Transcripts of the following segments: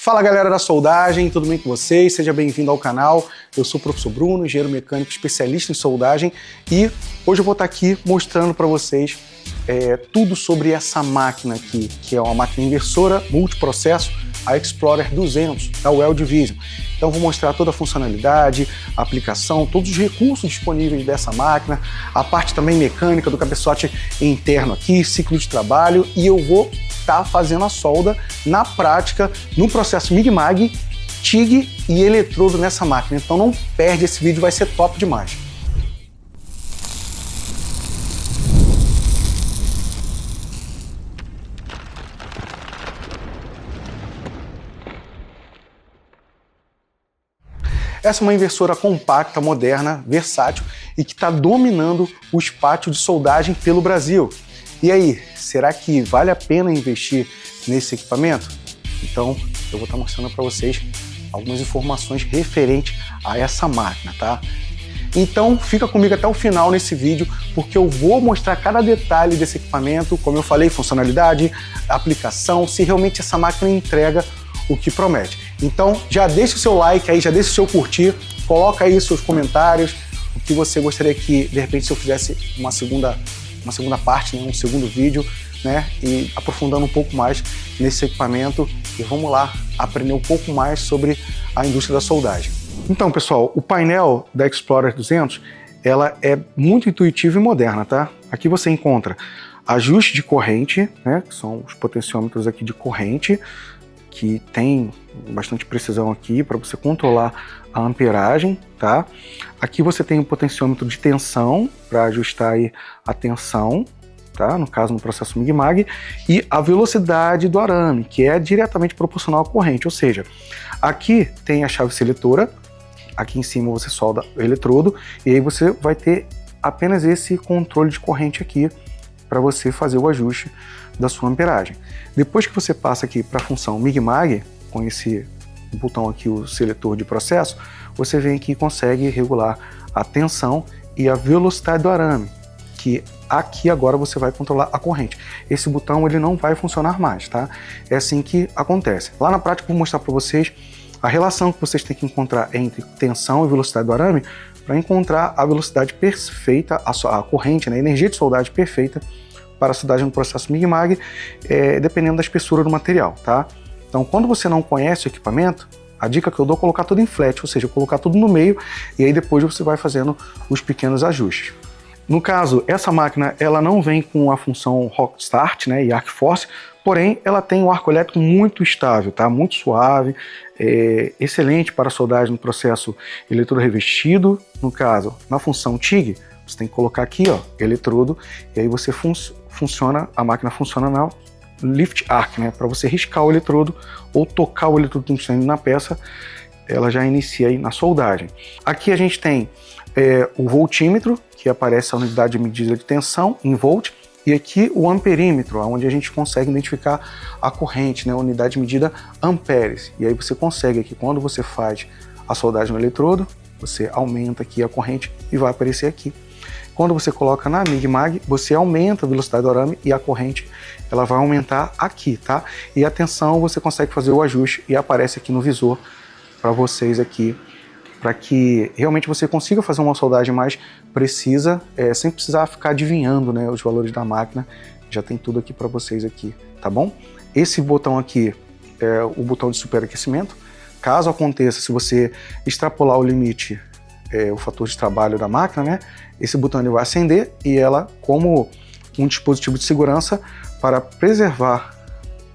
Fala galera da soldagem, tudo bem com vocês? Seja bem-vindo ao canal. Eu sou o professor Bruno, engenheiro mecânico especialista em soldagem e hoje eu vou estar aqui mostrando para vocês tudo sobre essa máquina aqui, que é uma máquina inversora multiprocesso, a Explorer 200 da Weld Vision. Então vou mostrar toda a funcionalidade, a aplicação, todos os recursos disponíveis dessa máquina, a parte também mecânica do cabeçote interno aqui, ciclo de trabalho, e eu vou estar fazendo a solda na prática no processo MIG-MAG, TIG e eletrodo nessa máquina. Então não perde esse vídeo, vai ser top demais. Essa é uma inversora compacta, moderna, versátil e que está dominando os pátios de soldagem pelo Brasil. E aí, será que vale a pena investir nesse equipamento? Então, eu vou estar mostrando para vocês algumas informações referentes a essa máquina, tá? Então, fica comigo até o final nesse vídeo, porque eu vou mostrar cada detalhe desse equipamento, como eu falei, funcionalidade, aplicação, se realmente essa máquina entrega o que promete. Então, já deixa o seu like aí, já deixa o seu curtir, coloca aí seus comentários, o que você gostaria que, de repente, se eu fizesse uma segunda parte, né, um segundo vídeo, né, e aprofundando um pouco mais nesse equipamento, e vamos lá aprender um pouco mais sobre a indústria da soldagem. Então, pessoal, o painel da Explorer 200, ela é muito intuitiva e moderna, tá? Aqui você encontra ajuste de corrente, né, que são os potenciômetros aqui de corrente, que tem bastante precisão aqui para você controlar a amperagem, tá? Aqui você tem o potenciômetro de tensão para ajustar aí a tensão, tá? No caso, no processo MIG-MAG, e a velocidade do arame, que é diretamente proporcional à corrente, ou seja, aqui tem a chave seletora, aqui em cima você solda o eletrodo, e aí você vai ter apenas esse controle de corrente aqui para você fazer o ajuste da sua amperagem. Depois que você passa aqui para a função MIG-MAG, com esse botão aqui, o seletor de processo, você vem aqui e consegue regular a tensão e a velocidade do arame, que aqui agora você vai controlar a corrente. Esse botão ele não vai funcionar mais, tá? É assim que acontece. Lá na prática eu vou mostrar para vocês a relação que vocês têm que encontrar entre tensão e velocidade do arame para encontrar a velocidade perfeita, a corrente, né, a energia de soldagem perfeita para a soldagem no processo MIG-MAG, dependendo da espessura do material, tá? Então, quando você não conhece o equipamento, a dica que eu dou é colocar tudo em flat, ou seja, colocar tudo no meio, e aí depois você vai fazendo os pequenos ajustes. No caso, essa máquina, ela não vem com a função Hot Start, né, e Arc Force, porém, ela tem um arco elétrico muito estável, tá? Muito suave, excelente para a soldagem no processo eletrodo revestido. No caso, na função TIG, você tem que colocar aqui, ó, eletrodo, e aí você a máquina funciona na Lift Arc, né, para você riscar o eletrodo ou tocar o eletrodo tungstênio na peça, ela já inicia aí na soldagem. Aqui a gente tem o voltímetro, que aparece a unidade de medida de tensão em volt, e aqui o amperímetro, onde a gente consegue identificar a corrente, né, a unidade de medida amperes. E aí você consegue aqui, quando você faz a soldagem no eletrodo, você aumenta aqui a corrente e vai aparecer aqui. Quando você coloca na MIG-MAG, você aumenta a velocidade do arame e a corrente ela vai aumentar aqui, tá? E a tensão você consegue fazer o ajuste e aparece aqui no visor para vocês aqui, para que realmente você consiga fazer uma soldagem mais precisa, sem precisar ficar adivinhando, né, os valores da máquina. Já tem tudo aqui para vocês aqui, tá bom? Esse botão aqui é o botão de superaquecimento. Caso aconteça, se você extrapolar o limite, o fator de trabalho da máquina, né, esse botão ele vai acender e ela, como um dispositivo de segurança para preservar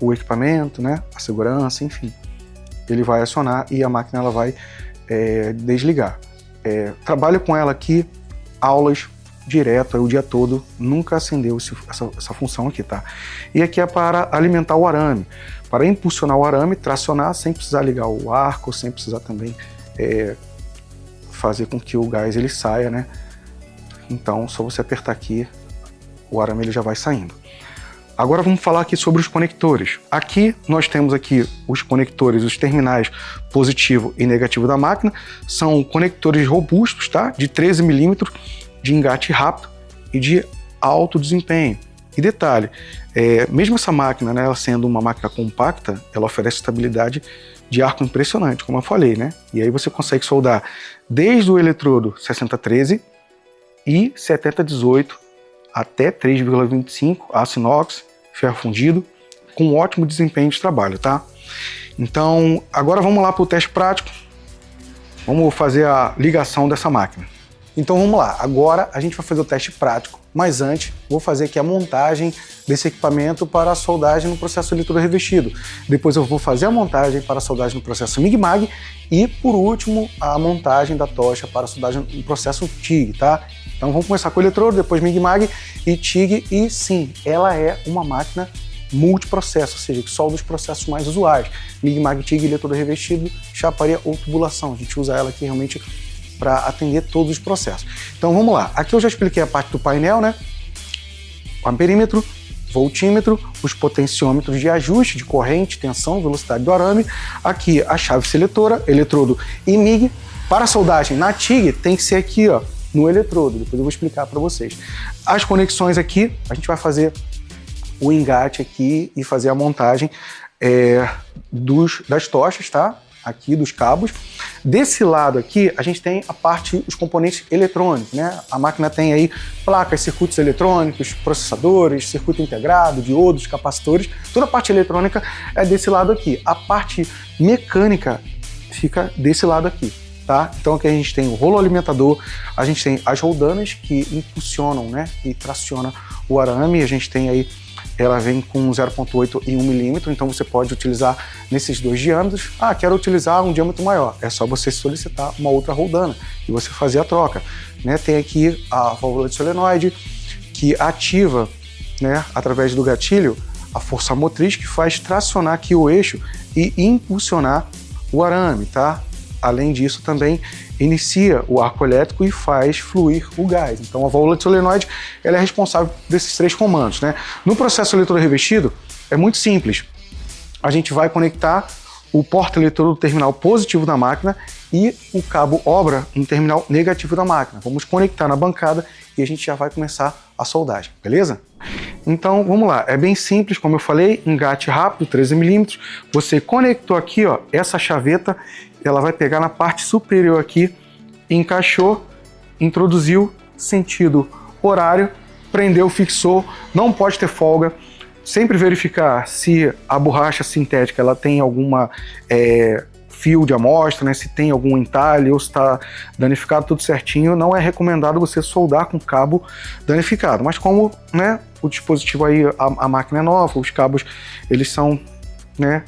o equipamento, né, a segurança, enfim, ele vai acionar e a máquina ela vai desligar. Trabalho com ela aqui, aulas direto, o dia todo, nunca acendeu essa função aqui, tá? E aqui é para alimentar o arame, para impulsionar o arame, tracionar sem precisar ligar o arco, sem precisar também fazer com que o gás ele saia, né? Então, só você apertar aqui, o arame ele já vai saindo. Agora vamos falar aqui sobre os conectores. Aqui nós temos aqui os conectores, os terminais positivo e negativo da máquina. São conectores robustos, tá? De 13 mm, de engate rápido e de alto desempenho. E detalhe, mesmo essa máquina, né, ela sendo uma máquina compacta, ela oferece estabilidade de arco impressionante, como eu falei, né? E aí você consegue soldar desde o eletrodo 6013 e 7018 até 3,25 aço inox, ferro fundido, com ótimo desempenho de trabalho, tá? Então, agora vamos lá para o teste prático. Vamos fazer a ligação dessa máquina. Então vamos lá, agora a gente vai fazer o teste prático, mas antes vou fazer aqui a montagem desse equipamento para a soldagem no processo eletrodo revestido. Depois eu vou fazer a montagem para a soldagem no processo MIG-MAG e, por último, a montagem da tocha para a soldagem no processo TIG, tá? Então vamos começar com o eletrodo, depois MIG-MAG e TIG, e sim, ela é uma máquina multiprocesso, ou seja, que solda os processos mais usuais. MIG-MAG, TIG, eletrodo revestido, chaparia ou tubulação. A gente usa ela aqui realmente para atender todos os processos. Então vamos lá, aqui eu já expliquei a parte do painel, né? O amperímetro, voltímetro, os potenciômetros de ajuste de corrente, tensão, velocidade do arame. Aqui a chave seletora, eletrodo e MIG. Para soldagem na TIG tem que ser aqui, ó, no eletrodo, depois eu vou explicar para vocês. As conexões aqui, a gente vai fazer o engate aqui e fazer a montagem das tochas, tá? Aqui dos cabos. Desse lado aqui, a gente tem a parte, os componentes eletrônicos, né? A máquina tem aí placas, circuitos eletrônicos, processadores, circuito integrado, diodos, capacitores. Toda a parte eletrônica é desse lado aqui. A parte mecânica fica desse lado aqui, tá? Então aqui a gente tem o rolo alimentador, a gente tem as roldanas que impulsionam, né? E traciona o arame. A gente tem aí, ela vem com 0,8 e 1 milímetro, então você pode utilizar nesses dois diâmetros. Ah, quero utilizar um diâmetro maior. É só você solicitar uma outra roldana e você fazer a troca, né? Tem aqui a válvula de solenoide que ativa, né, através do gatilho, a força motriz que faz tracionar aqui o eixo e impulsionar o arame, tá? Além disso, também inicia o arco elétrico e faz fluir o gás. Então a válvula de solenoide, ela é responsável desses três comandos, né? No processo eletrodo revestido é muito simples. A gente vai conectar o porta-eletrodo terminal positivo da máquina e o cabo obra no terminal negativo da máquina. Vamos conectar na bancada e a gente já vai começar a soldagem, beleza? Então vamos lá, é bem simples, como eu falei, engate rápido, 13 milímetros. Você conectou aqui, ó, essa chaveta, ela vai pegar na parte superior aqui, encaixou, introduziu, sentido horário, prendeu, fixou, não pode ter folga. Sempre verificar se a borracha sintética ela tem alguma fio de amostra, né? Se tem algum entalhe ou se está danificado tudo certinho. Não é recomendado você soldar com cabo danificado, mas como, né, o dispositivo aí, a máquina é nova, os cabos eles são, né,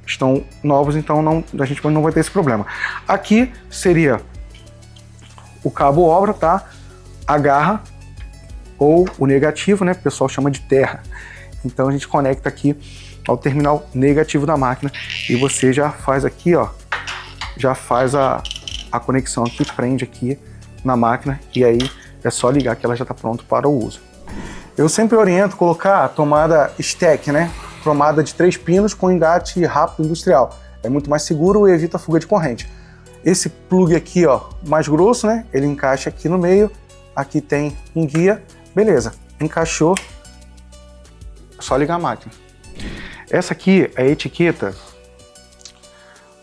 estão novos, então a gente não vai ter esse problema. Aqui seria o cabo obra, tá? A garra ou o negativo, né? O pessoal chama de terra. Então a gente conecta aqui ao terminal negativo da máquina e você já faz aqui, ó, já faz a conexão aqui, prende aqui na máquina e aí é só ligar que ela já está pronta para o uso. Eu sempre oriento colocar a tomada stack, né? Tomada de 3 pinos com engate rápido industrial. É muito mais seguro e evita fuga de corrente. Esse plug aqui, ó, mais grosso, né? Ele encaixa aqui no meio. Aqui tem um guia. Beleza, encaixou. É só ligar a máquina. Essa aqui é a etiqueta.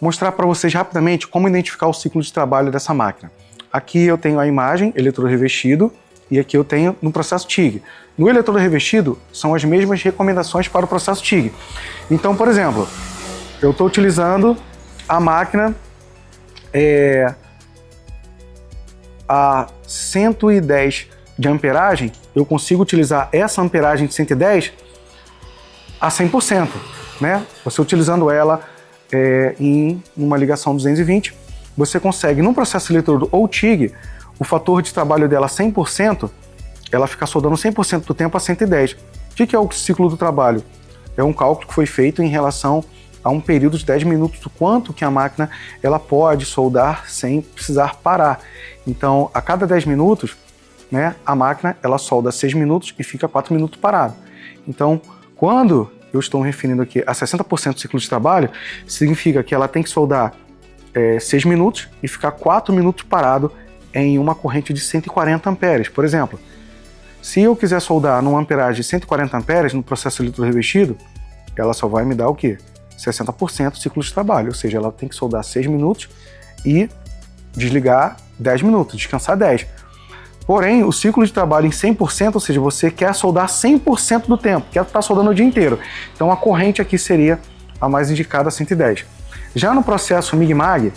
Mostrar para vocês rapidamente como identificar o ciclo de trabalho dessa máquina. Aqui eu tenho a imagem, eletrodo revestido, e aqui eu tenho no processo TIG. No eletrodo revestido, são as mesmas recomendações para o processo TIG. Então, por exemplo, eu estou utilizando a máquina a 110 de amperagem, eu consigo utilizar essa amperagem de 110 a 100%, né? Você utilizando ela em uma ligação 220, você consegue, num processo eletrodo ou TIG, o fator de trabalho dela 100%, ela fica soldando 100% do tempo a 110. O que é o ciclo do trabalho? É um cálculo que foi feito em relação a um período de 10 minutos, do quanto que a máquina ela pode soldar sem precisar parar. Então, a cada 10 minutos, né, a máquina ela solda 6 minutos e fica 4 minutos parado. Então, quando eu estou referindo aqui a 60% do ciclo de trabalho, significa que ela tem que soldar 6 minutos e ficar 4 minutos parado em uma corrente de 140 amperes, por exemplo. Se eu quiser soldar numa amperagem de 140 amperes no processo eletrorrevestido, ela só vai me dar o quê? 60% ciclo de trabalho, ou seja, ela tem que soldar 6 minutos e desligar 10 minutos, descansar 10. Porém, o ciclo de trabalho em 100%, ou seja, você quer soldar 100% do tempo, quer estar soldando o dia inteiro. Então a corrente aqui seria a mais indicada, 110. Já no processo MIG-MAG,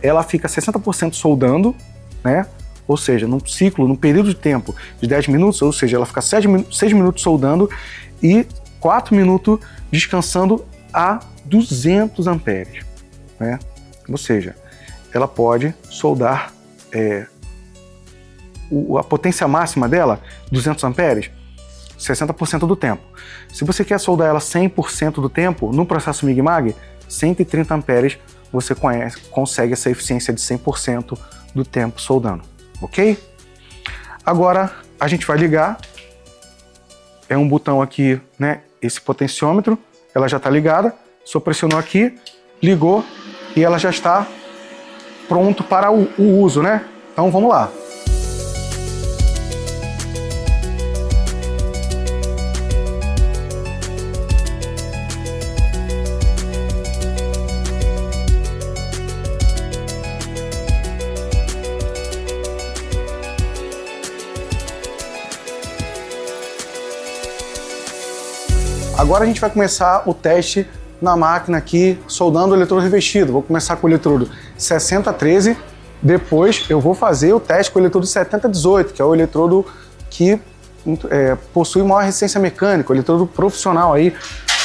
ela fica 60% soldando, né? Ou seja, num ciclo, num período de tempo de 10 minutos, ou seja, ela fica 6 minutos soldando e 4 minutos descansando a 200 amperes, né? Ou seja, ela pode soldar a potência máxima dela, 200 amperes, 60% do tempo. Se você quer soldar ela 100% do tempo, no processo MIG-MAG, 130 amperes, você consegue essa eficiência de 100% do tempo soldando, ok? Agora, a gente vai ligar, é um botão aqui, né, esse potenciômetro, ela já está ligada, só pressionou aqui, ligou e ela já está pronto para o uso, né? Então vamos lá. Agora a gente vai começar o teste na máquina aqui, soldando o eletrodo revestido. Vou começar com o eletrodo 6013, depois eu vou fazer o teste com o eletrodo 7018, que é o eletrodo que possui maior resistência mecânica, o eletrodo profissional aí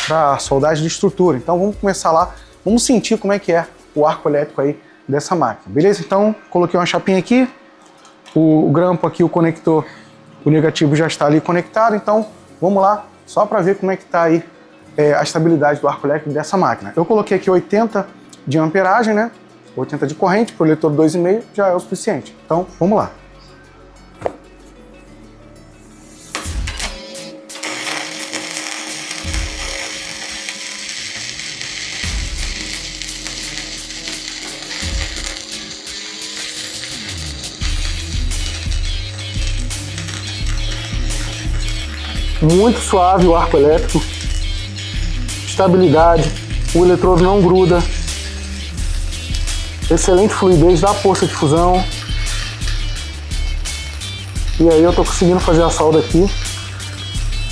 para soldagem de estrutura. Então vamos começar lá, vamos sentir como é que é o arco elétrico aí dessa máquina, beleza? Então coloquei uma chapinha aqui, o grampo aqui, o conector, o negativo já está ali conectado, então vamos lá, só para ver como é que está aí a estabilidade do arco elétrico dessa máquina. Eu coloquei aqui 80 de amperagem, né? 80 de corrente, para o eletrodo 2,5 já é o suficiente. Então, vamos lá. Muito suave o arco elétrico, estabilidade, o eletrodo não gruda, excelente fluidez da poça de fusão. E aí eu tô conseguindo fazer a solda aqui,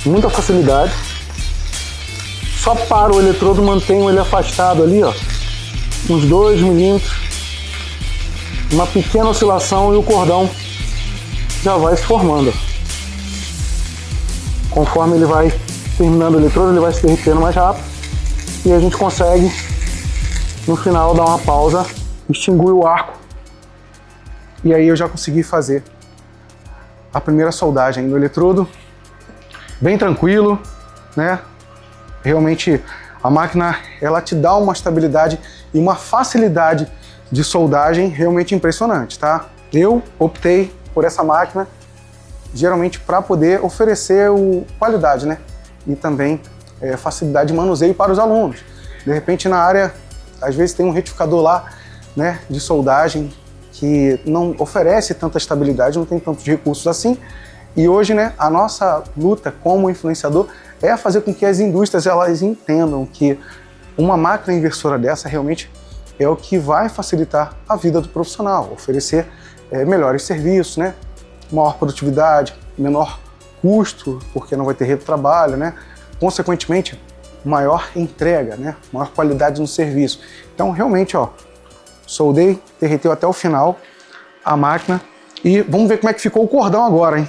muita facilidade. Só para o eletrodo, mantenho ele afastado ali, ó, uns 2 milímetros, uma pequena oscilação e o cordão já vai se formando. Conforme ele vai terminando o eletrodo, ele vai se derretendo mais rápido e a gente consegue, no final, dar uma pausa, extinguir o arco e aí eu já consegui fazer a primeira soldagem no eletrodo, bem tranquilo, né? Realmente a máquina, ela te dá uma estabilidade e uma facilidade de soldagem realmente impressionante, tá? Eu optei por essa máquina geralmente para poder oferecer qualidade, né? E também facilidade de manuseio para os alunos. De repente na área, às vezes tem um retificador lá, né, de soldagem que não oferece tanta estabilidade, não tem tantos recursos assim. E hoje, né, a nossa luta como influenciador é fazer com que as indústrias elas entendam que uma máquina inversora dessa realmente é o que vai facilitar a vida do profissional, oferecer melhores serviços, né? Maior produtividade, menor custo, porque não vai ter retrabalho, né? Consequentemente, maior entrega, né? Maior qualidade no serviço. Então, realmente, ó, soldei, derreteu até o final a máquina e vamos ver como é que ficou o cordão agora, hein?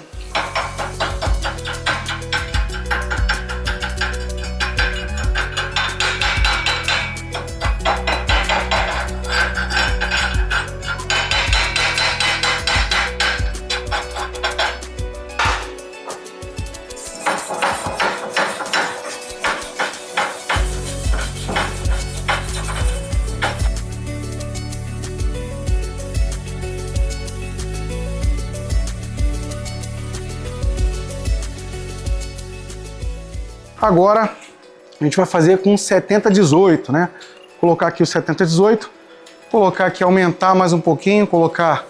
Agora a gente vai fazer com 7018, né? Colocar aqui o 7018, colocar aqui, aumentar mais um pouquinho, colocar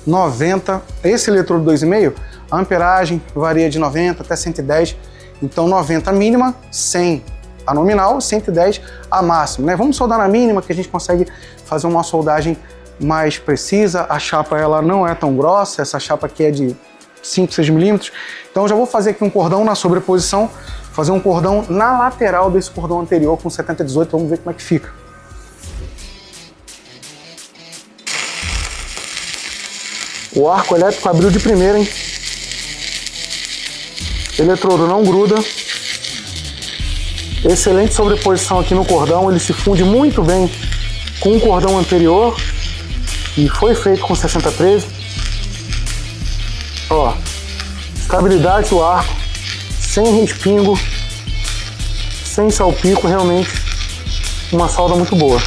90. Esse eletrodo 2,5 A amperagem varia de 90 até 110, então 90 a mínima, 100 a nominal, 110 a máxima, né? Vamos soldar na mínima que a gente consegue fazer uma soldagem mais precisa. A chapa ela não é tão grossa, essa chapa aqui é de 5, 6 milímetros. Então eu já vou fazer aqui um cordão na sobreposição, fazer um cordão na lateral desse cordão anterior com 70-18, vamos ver como é que fica. O arco elétrico abriu de primeira, hein? Eletrodo não gruda. Excelente sobreposição aqui no cordão, ele se funde muito bem com o cordão anterior e foi feito com 60-13. Ó, estabilidade do arco, sem respingo, sem salpico, realmente uma solda muito boa.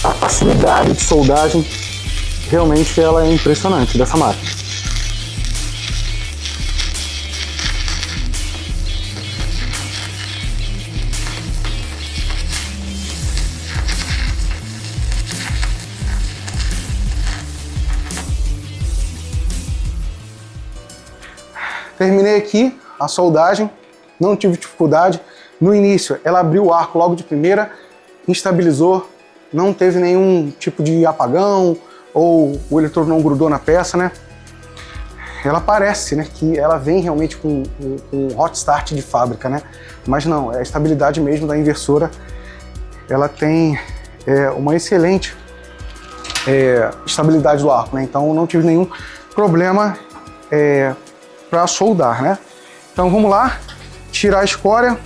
A facilidade de soldagem realmente ela é impressionante dessa máquina. Terminei aqui a soldagem, não tive dificuldade. No início, ela abriu o arco logo de primeira, instabilizou, não teve nenhum tipo de apagão ou o eletrodo não grudou na peça, né? Ela parece, né, que ela vem realmente com um hot start de fábrica, né? Mas não, é a estabilidade mesmo da inversora. Ela tem uma excelente estabilidade do arco, né? Então não tive nenhum problema para soldar, né? Então vamos lá, tirar a escória.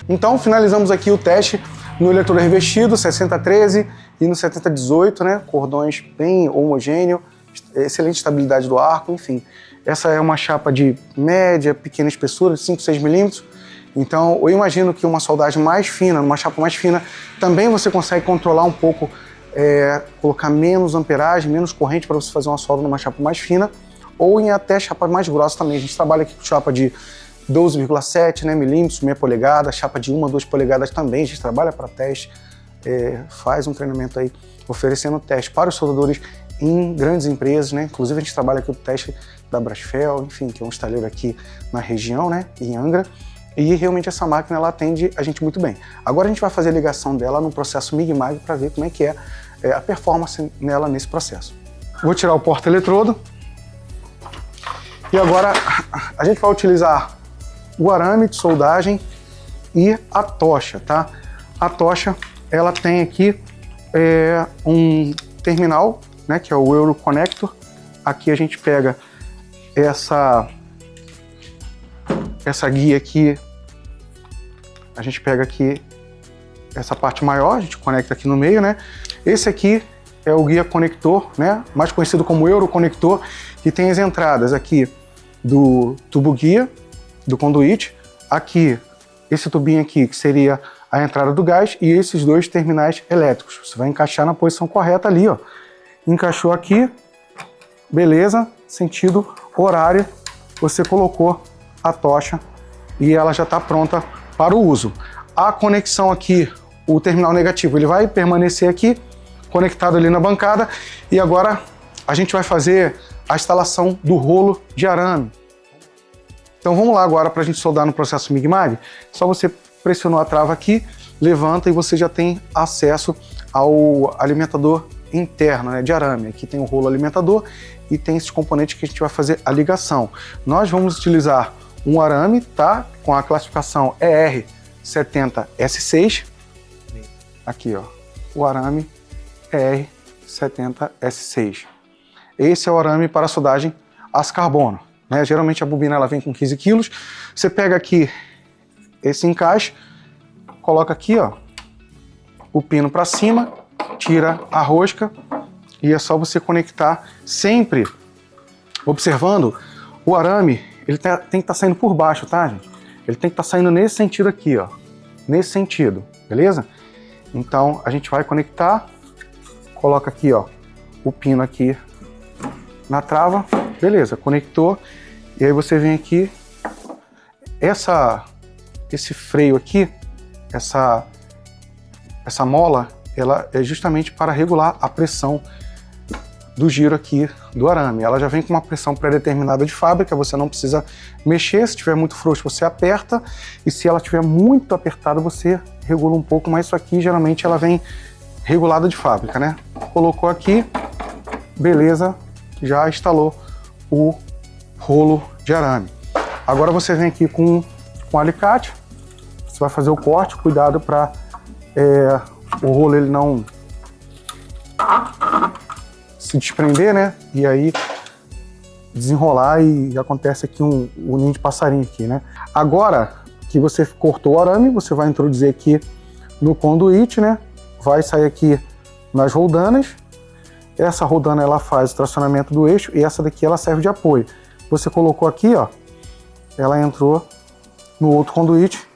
Então finalizamos aqui o teste no eletrodo revestido 60-13 e no 70-18, né? Cordões bem homogêneos, excelente estabilidade do arco, enfim. Essa é uma chapa de média, pequena espessura, de 5, 6 milímetros. Então eu imagino que uma soldagem mais fina, numa chapa mais fina, também você consegue controlar um pouco, colocar menos amperagem, menos corrente para você fazer uma solda numa chapa mais fina, ou em até chapa mais grossa também. A gente trabalha aqui com chapa de 12,7, né, milímetros, meia polegada, chapa de 1 a 2 polegadas também. A gente trabalha para teste, faz um treinamento aí oferecendo teste para os soldadores em grandes empresas, né? Inclusive a gente trabalha aqui o teste da Brasfel, enfim, que é um estaleiro aqui na região, né, em Angra. E realmente essa máquina ela atende a gente muito bem. Agora a gente vai fazer a ligação dela no processo MIG-MAG para ver como é que é a performance nela nesse processo. Vou tirar o porta-eletrodo. E agora a gente vai utilizar o arame de soldagem e a tocha, tá? A tocha, ela tem aqui um terminal, né, que é o Euroconnector. Aqui a gente pega essa guia aqui, a gente pega aqui essa parte maior, a gente conecta aqui no meio, né? Esse aqui é o guia conector, né, mais conhecido como Euroconector, que tem as entradas aqui do tubo guia, do conduíte, aqui esse tubinho aqui que seria a entrada do gás e esses dois terminais elétricos. Você vai encaixar na posição correta ali, ó. Encaixou aqui, beleza, sentido horário, você colocou a tocha e ela já está pronta para o uso. A conexão aqui, o terminal negativo, ele vai permanecer aqui, conectado ali na bancada, e agora a gente vai fazer a instalação do rolo de arame. Então vamos lá agora para a gente soldar no processo MIG-MAG. Só você pressionou a trava aqui, levanta e você já tem acesso ao alimentador interno, né, de arame. Aqui tem o rolo alimentador e tem esses componentes que a gente vai fazer a ligação. Nós vamos utilizar um arame, tá, com a classificação ER70S6. Aqui, ó, o arame ER70S6. Esse é o arame para soldagem aço carbono. Né? Geralmente a bobina ela vem com 15 quilos. Você pega aqui esse encaixe, coloca aqui, ó, o pino para cima, tira a rosca e é só você conectar sempre observando o arame. Ele tem que estar saindo por baixo, tá, gente? Ele tem que estar saindo nesse sentido aqui, ó. Nesse sentido, beleza? Então, a gente vai conectar, coloca aqui, ó, o pino aqui na trava, beleza, conectou. E aí você vem aqui, esse freio aqui, essa mola, ela é justamente para regular a pressão do giro aqui do arame. Ela já vem com uma pressão pré-determinada de fábrica, você não precisa mexer. Se estiver muito frouxo, você aperta, e se ela estiver muito apertada, você regula um pouco, mas isso aqui geralmente ela vem regulada de fábrica, né? Colocou aqui, beleza, já instalou o rolo de arame. Agora você vem aqui com o alicate, você vai fazer o corte, cuidado para o rolo ele não se desprender, né? E aí desenrolar e acontece aqui um ninho de passarinho aqui, né? Agora que você cortou o arame, você vai introduzir aqui no conduíte, né? Vai sair aqui nas roldanas. Essa roldana ela faz o tracionamento do eixo e essa daqui ela serve de apoio. Você colocou aqui, ó, ela entrou no outro conduíte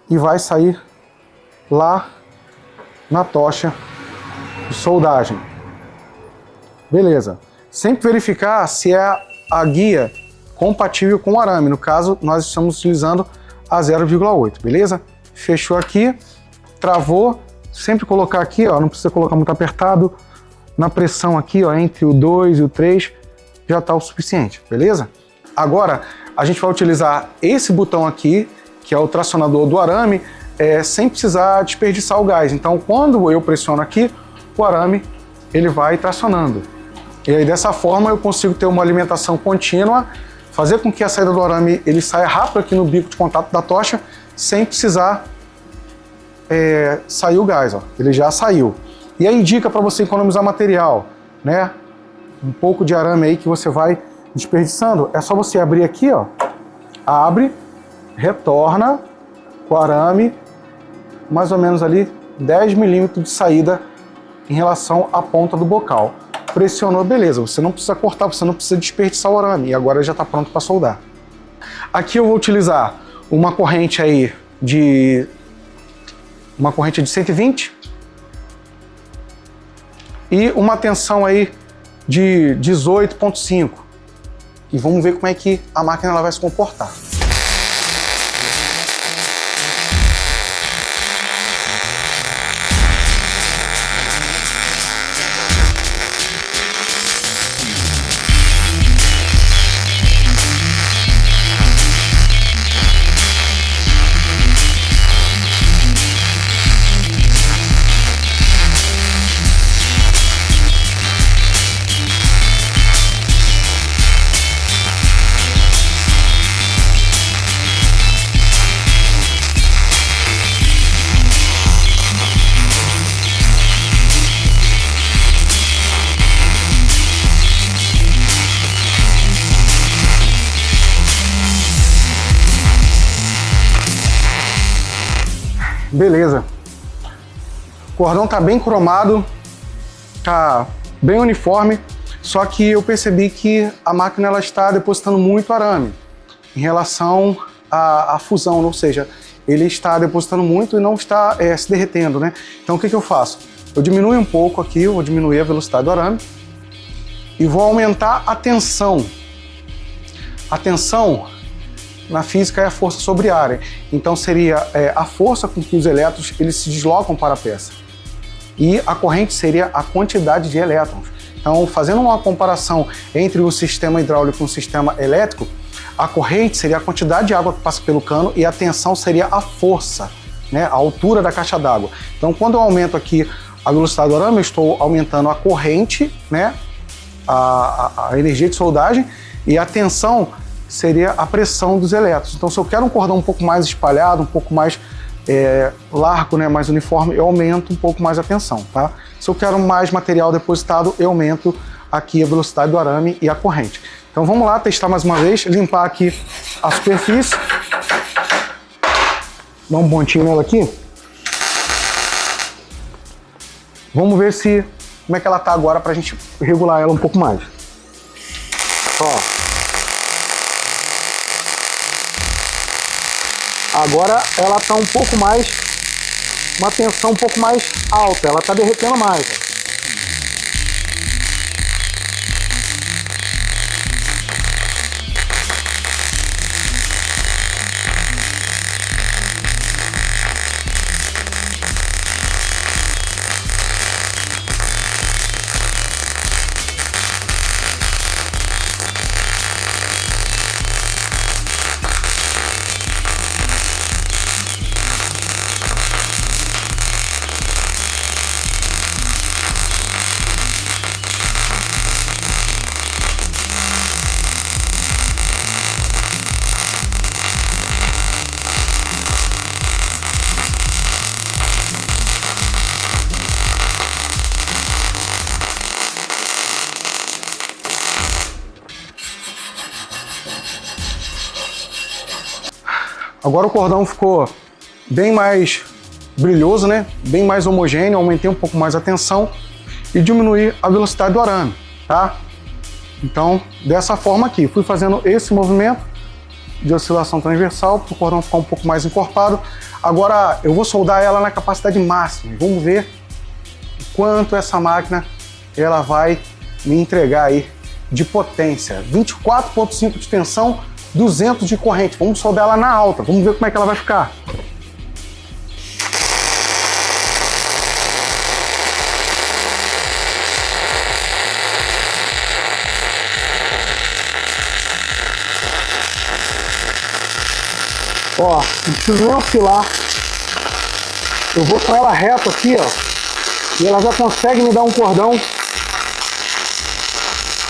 e vai sair lá na tocha de soldagem. Beleza. Sempre verificar se é a guia compatível com o arame. No caso, nós estamos utilizando a 0,8, beleza? Fechou aqui, travou. Sempre colocar aqui, ó, não precisa colocar muito apertado. Na pressão aqui, ó, entre o 2 e o 3, já está o suficiente, beleza? Agora, a gente vai utilizar esse botão aqui, que é o tracionador do arame, sem precisar desperdiçar o gás. Então, quando eu pressiono aqui, o arame ele vai tracionando. E aí, dessa forma, eu consigo ter uma alimentação contínua, fazer com que a saída do arame ele saia rápido aqui no bico de contato da tocha, sem precisar sair o gás, ó. Ele já saiu. E aí, dica para você economizar material, né? Um pouco de arame aí que você vai desperdiçando, é só você abrir aqui, ó. Abre, retorna com o arame, mais ou menos ali 10 milímetros de saída em relação à ponta do bocal. Pressionou, beleza. Você não precisa cortar, você não precisa desperdiçar o arame. E agora já está pronto para soldar. Aqui eu vou utilizar uma corrente aí de 120 e uma tensão aí de 18,5. E vamos ver como é que a máquina ela vai se comportar. Beleza. O cordão tá bem cromado, tá bem uniforme, só que eu percebi que a máquina ela está depositando muito arame em relação à fusão, ou seja, ele está depositando muito e não está se derretendo, né? Então o que eu faço? Eu diminuo um pouco aqui, eu vou diminuir a velocidade do arame e vou aumentar a tensão. A tensão na física é a força sobre a área, então seria a força com que os elétrons eles se deslocam para a peça, e a corrente seria a quantidade de elétrons. Então, fazendo uma comparação entre o sistema hidráulico e o sistema elétrico, a corrente seria a quantidade de água que passa pelo cano e a tensão seria a força, né, a altura da caixa d'água. Então, quando eu aumento aqui a velocidade do arame, eu estou aumentando a corrente, né, a energia de soldagem, e a tensão seria a pressão dos elétrons. Então, se eu quero um cordão um pouco mais espalhado, um pouco mais largo, né, mais uniforme, eu aumento um pouco mais a tensão, tá? Se eu quero mais material depositado, eu aumento aqui a velocidade do arame e a corrente. Então, vamos lá testar mais uma vez, limpar aqui a superfície. Dar um pontinho nela aqui. Vamos ver se como é que ela tá agora pra gente regular ela um pouco mais. Ó. Agora ela tá um pouco mais, uma tensão um pouco mais alta, ela tá derretendo mais. Ó. Agora o cordão ficou bem mais brilhoso, né? Bem mais homogêneo, aumentei um pouco mais a tensão e diminuí a velocidade do arame, tá? Então, dessa forma aqui, fui fazendo esse movimento de oscilação transversal para o cordão ficar um pouco mais encorpado. Agora eu vou soldar ela na capacidade máxima. Vamos ver quanto essa máquina ela vai me entregar aí de potência. 24,5 de tensão, 200 de corrente. Vamos soldar ela na alta. Vamos ver como é que ela vai ficar. Ó, não preciso nem oscilar. Eu vou com ela reto aqui, ó. E ela já consegue me dar um cordão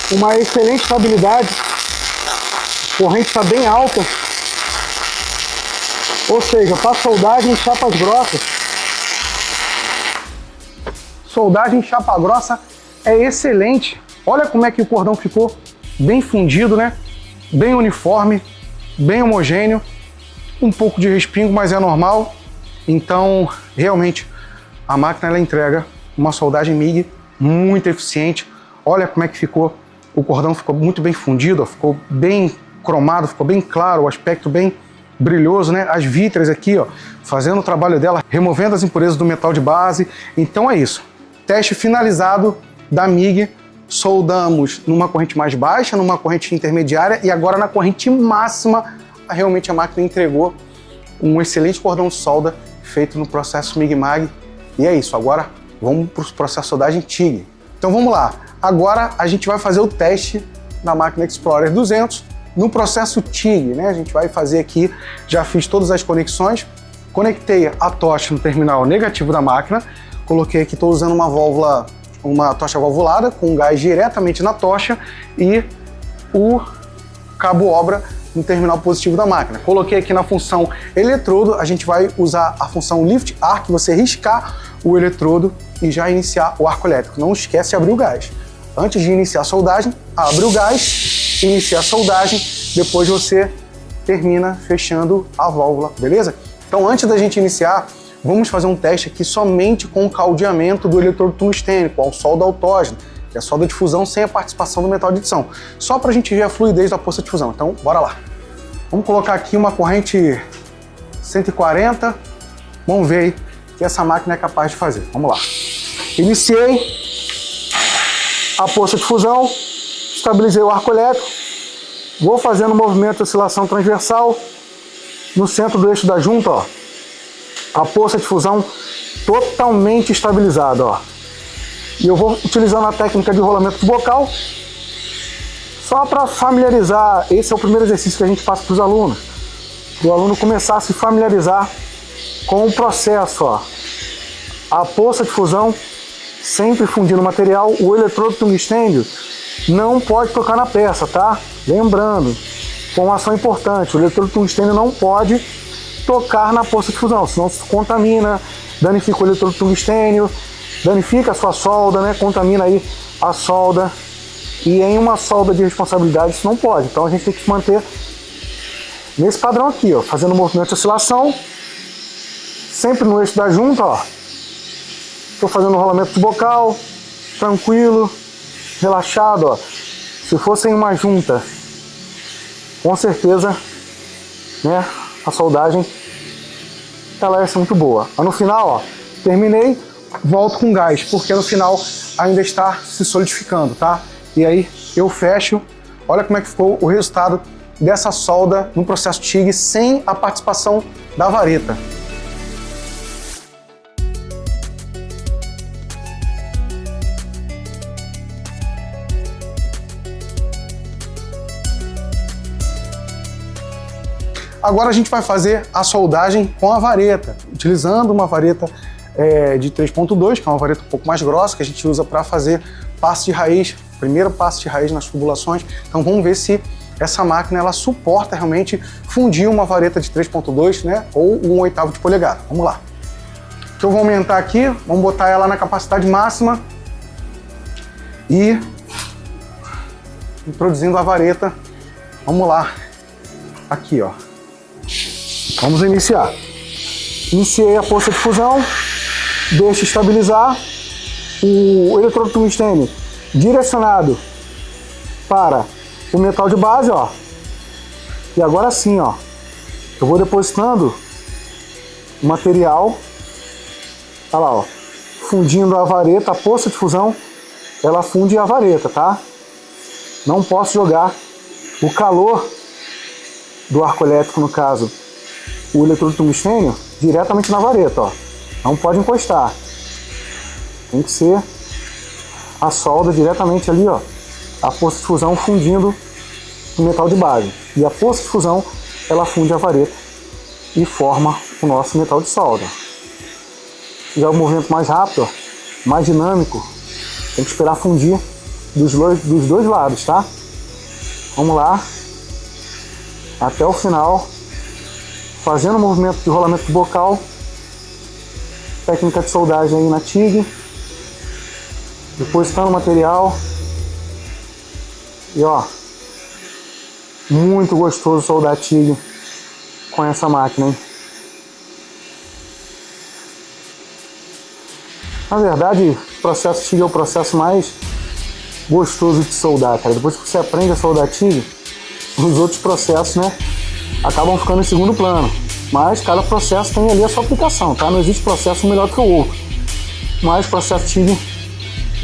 com uma excelente estabilidade. A corrente está bem alta. Ou seja, para soldagem em chapas grossas. Soldagem em chapa grossa é excelente. Olha como é que o cordão ficou bem fundido, né? Bem uniforme, bem homogêneo. Um pouco de respingo, mas é normal. Então, realmente, a máquina ela entrega uma soldagem MIG muito eficiente. Olha como é que ficou. O cordão ficou muito bem fundido, ó, ficou bem cromado, ficou bem claro, o aspecto bem brilhoso, né? As vítreas aqui, ó, fazendo o trabalho dela, removendo as impurezas do metal de base. Então é isso. Teste finalizado da MIG. Soldamos numa corrente mais baixa, numa corrente intermediária e agora na corrente máxima. Realmente a máquina entregou um excelente cordão de solda feito no processo MIG-MAG. E é isso, agora vamos para o processo de soldagem TIG. Então vamos lá, agora a gente vai fazer o teste na máquina Explorer 200 no processo TIG, né? A gente vai fazer aqui, já fiz todas as conexões, conectei a tocha no terminal negativo da máquina, coloquei aqui, estou usando uma válvula, uma tocha valvulada com gás diretamente na tocha e o cabo obra no terminal positivo da máquina. Coloquei aqui na função eletrodo, a gente vai usar a função Lift Arc, você riscar o eletrodo e já iniciar o arco elétrico. Não esquece de abrir o gás. Antes de iniciar a soldagem, abre o gás, inicia a soldagem, depois você termina fechando a válvula, beleza? Então antes da gente iniciar, vamos fazer um teste aqui somente com o caldeamento do eletrodo tungstênico, ao solda autógeno, que é a solda de fusão sem a participação do metal de adição, só para a gente ver a fluidez da poça de fusão. Então, bora lá. Vamos colocar aqui uma corrente 140, vamos ver aí o que essa máquina é capaz de fazer. Vamos lá. Iniciei a poça de fusão, estabilizei o arco elétrico, vou fazendo o movimento de oscilação transversal no centro do eixo da junta, ó. A poça de fusão totalmente estabilizada, ó. E eu vou utilizando a técnica de rolamento de bocal, só para familiarizar. Esse é o primeiro exercício que a gente passa para os alunos, o aluno começar a se familiarizar com o processo, ó. A poça de fusão sempre fundindo o material, o eletrodo tungstênio não pode tocar na peça, tá? Lembrando, informação importante, o eletrodo tungstênio não pode tocar na poça de fusão, senão se contamina, danifica o eletrodo tungstênio, danifica a sua solda, né? Contamina aí a solda. E em uma solda de responsabilidade isso não pode. Então a gente tem que se manter nesse padrão aqui, ó, fazendo o movimento de oscilação, sempre no eixo da junta, ó. Estou fazendo o rolamento de bocal, tranquilo, relaxado, ó. Se fosse em uma junta, com certeza, né, a soldagem ela ia ser muito boa. Mas no final, ó, terminei, volto com gás, porque no final ainda está se solidificando, tá? E aí eu fecho. Olha como é que ficou o resultado dessa solda no processo TIG sem a participação da vareta. Agora a gente vai fazer a soldagem com a vareta, utilizando uma vareta de 3.2, que é uma vareta um pouco mais grossa, que a gente usa para fazer passe de raiz, primeiro passe de raiz nas tubulações. Então vamos ver se essa máquina ela suporta realmente fundir uma vareta de 3.2, né, ou 1/8 de polegada. Vamos lá. O que eu vou aumentar aqui, vamos botar ela na capacidade máxima e introduzindo a vareta. Vamos lá. Aqui, ó. Vamos iniciar. Iniciei a poça de fusão, deixo estabilizar o eletrodo tungstênio direcionado para o metal de base, ó. E agora sim, ó, eu vou depositando o material, olha lá, ó, fundindo a vareta, a poça de fusão, ela funde a vareta, tá? Não posso jogar o calor do arco elétrico, no caso, o eletrodo tungstênio, diretamente na vareta, ó. Não pode encostar. Tem que ser a solda diretamente ali, ó. A poça de fusão fundindo o metal de base. E a poça de fusão, ela funde a vareta e forma o nosso metal de solda. Já o movimento mais rápido, ó, mais dinâmico, tem que esperar fundir dos dois lados, tá? Vamos lá. Até o final, fazendo o movimento de rolamento do bocal, técnica de soldagem aí na TIG, depositando o material, e ó, muito gostoso soldar TIG com essa máquina, hein? Na verdade, o processo TIG é o processo mais gostoso de soldar, cara. Depois que você aprende a soldar TIG, os outros processos, né, acabam ficando em segundo plano. Mas cada processo tem ali a sua aplicação, tá? Não existe processo melhor que o outro. Mas o processo TIG,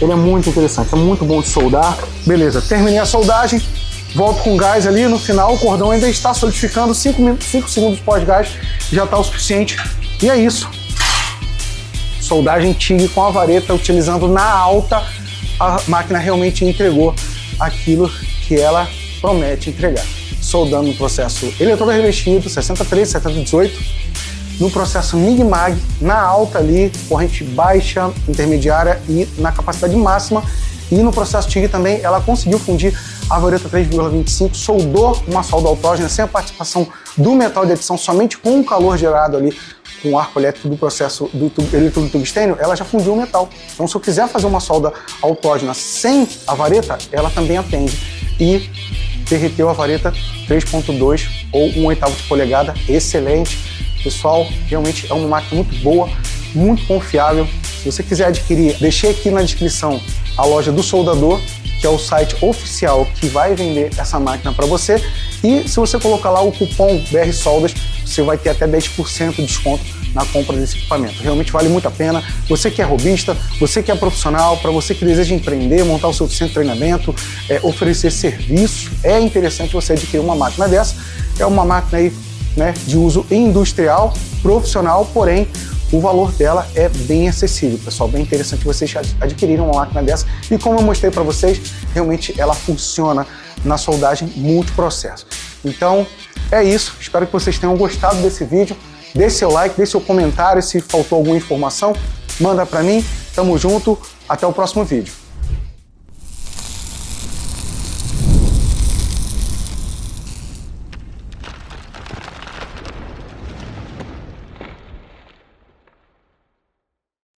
ele é muito interessante, é muito bom de soldar. Beleza, terminei a soldagem, volto com gás ali, no final o cordão ainda está solidificando, 5 segundos pós-gás já está o suficiente. E é isso. Soldagem TIG com a vareta, utilizando na alta, a máquina realmente entregou aquilo que ela promete entregar. Soldando no processo eletrodo revestido, 63, 7018, no processo MIG-MAG, na alta ali, corrente baixa, intermediária e na capacidade máxima. E no processo TIG também, ela conseguiu fundir a vareta 3,25, soldou uma solda autógena sem a participação do metal de adição, somente com o calor gerado ali com o arco elétrico do processo do eletrodo tungstênio, ela já fundiu o metal. Então, se eu quiser fazer uma solda autógena sem a vareta, ela também atende. E derreteu a vareta 3.2 ou 1/8 de polegada, excelente. Pessoal, realmente é uma máquina muito boa, muito confiável. Se você quiser adquirir, deixei aqui na descrição a loja do Soldador, que é o site oficial que vai vender essa máquina para você. E se você colocar lá o cupom BRSoldas, você vai ter até 10% de desconto na compra desse equipamento. Realmente vale muito a pena. Você que é robista, você que é profissional, para você que deseja empreender, montar o seu centro de treinamento, oferecer serviço, é interessante você adquirir uma máquina dessa. É uma máquina aí, né, de uso industrial, profissional, porém o valor dela é bem acessível, pessoal. Bem interessante vocês adquirirem uma máquina dessa. E como eu mostrei para vocês, realmente ela funciona na soldagem multiprocesso. Então é isso. Espero que vocês tenham gostado desse vídeo. Deixe seu like, deixe seu comentário. Se faltou alguma informação, manda para mim. Tamo junto. Até o próximo vídeo.